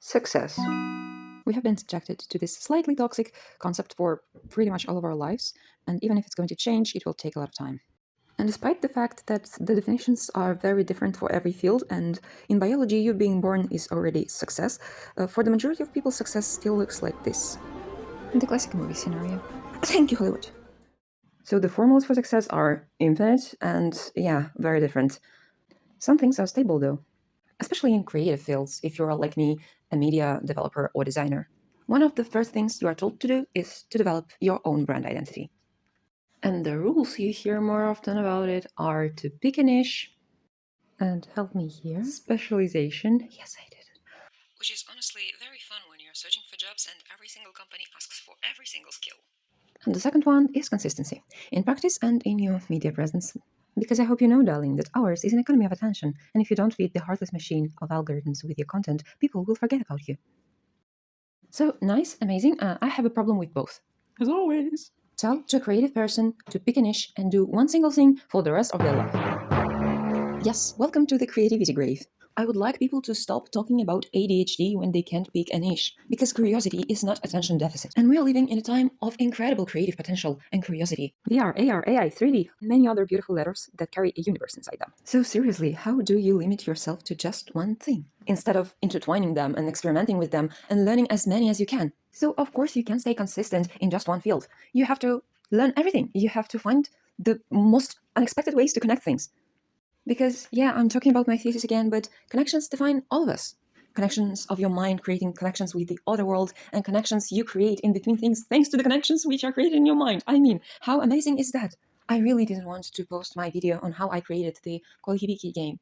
Success. We have been subjected to this slightly toxic concept for pretty much all of our lives, and even if it's going to change, it will take a lot of time. And despite the fact that the definitions are very different for every field, and in biology, you being born is already success, for the majority of people, success still looks like this. The classic movie scenario. Thank you, Hollywood. So the formulas for success are infinite and, yeah, very different. Some things are stable, though, especially in creative fields, if you're like me, a media developer or designer. One of the first things you are told to do is to develop your own brand identity. And the rules you hear more often about it are to pick a niche and help me here. Specialization. Yes, I did it. Which is honestly very fun when you're searching for jobs and every single company asks for every single skill. And the second one is consistency, in practice and in your media presence. Because I hope you know, darling, that ours is an economy of attention, and if you don't feed the heartless machine of algorithms with your content, people will forget about you. So, nice, amazing, I have a problem with both. As always. Tell to a creative person to pick a niche and do one single thing for the rest of their life. Yes, welcome to the creativity grave. I would like people to stop talking about ADHD when they can't pick a niche, because curiosity is not attention deficit. And we are living in a time of incredible creative potential and curiosity. VR, AR, AI, 3D, and many other beautiful letters that carry a universe inside them. So seriously, how do you limit yourself to just one thing, instead of intertwining them and experimenting with them and learning as many as you can? So of course you can stay consistent in just one field. You have to learn everything. You have to find the most unexpected ways to connect things. Because, yeah, I'm talking about my thesis again, but connections define all of us. Connections of your mind, creating connections with the other world, and connections you create in between things thanks to the connections which are created in your mind. I mean, how amazing is that? I really didn't want to post my video on how I created the Kolhibiki game,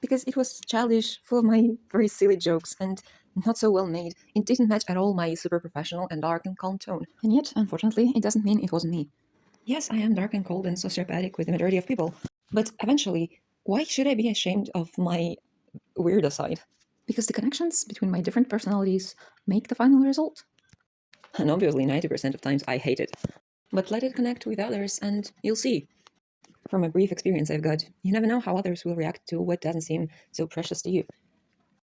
because it was childish, full of my very silly jokes, and not so well made. It didn't match at all my super professional and dark and calm tone. And yet, unfortunately, it doesn't mean it wasn't me. Yes, I am dark and cold and sociopathic with the majority of people. But eventually, why should I be ashamed of my weirdo side? Because the connections between my different personalities make the final result. And obviously, 90% of times I hate it. But let it connect with others and you'll see. From a brief experience I've got, you never know how others will react to what doesn't seem so precious to you.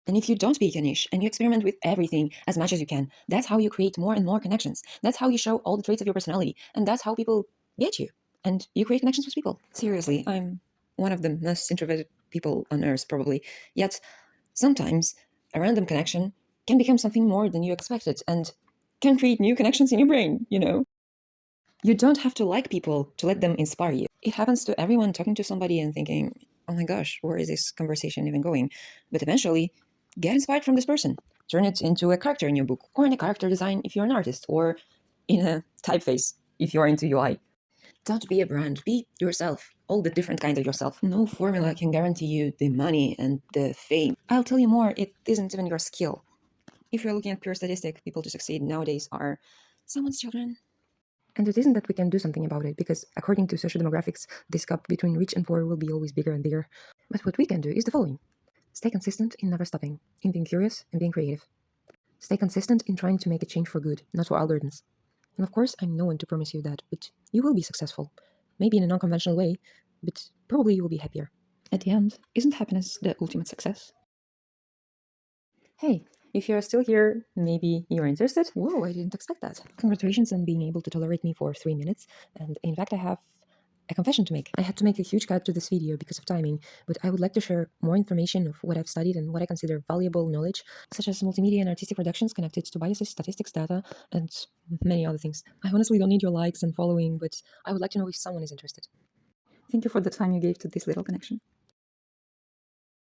And if you don't pick a niche and you experiment with everything as much as you can, that's how you create more and more connections. That's how you show all the traits of your personality. And that's how people get you. And you create connections with people. Seriously, I'm one of the most introverted people on earth, probably. Yet, sometimes a random connection can become something more than you expected and can create new connections in your brain, you know? You don't have to like people to let them inspire you. It happens to everyone talking to somebody and thinking, oh my gosh, where is this conversation even going? But eventually, get inspired from this person. Turn it into a character in your book, or in a character design if you're an artist, or in a typeface if you're into UI. Don't be a brand, be yourself. All the different kinds of yourself. No formula can guarantee you the money and the fame. I'll tell you more, it isn't even your skill. If you're looking at pure statistic, people to succeed nowadays are someone's children. And it isn't that we can do something about it, because according to social demographics, this gap between rich and poor will be always bigger and bigger. But what we can do is the following. Stay consistent in never stopping, in being curious and being creative. Stay consistent in trying to make a change for good, not for algorithms. And of course, I'm no one to promise you that, but you will be successful. Maybe in a non-conventional way, but probably you will be happier. At the end, isn't happiness the ultimate success? Hey, if you're still here, maybe you're interested? Whoa, I didn't expect that. Congratulations on being able to tolerate me for 3 minutes. And in fact, I have a confession to make. I had to make a huge cut to this video because of timing, but I would like to share more information of what I've studied and what I consider valuable knowledge, such as multimedia and artistic productions connected to biases, statistics, data, and many other things. I honestly don't need your likes and following, but I would like to know if someone is interested. Thank you for the time you gave to this little connection.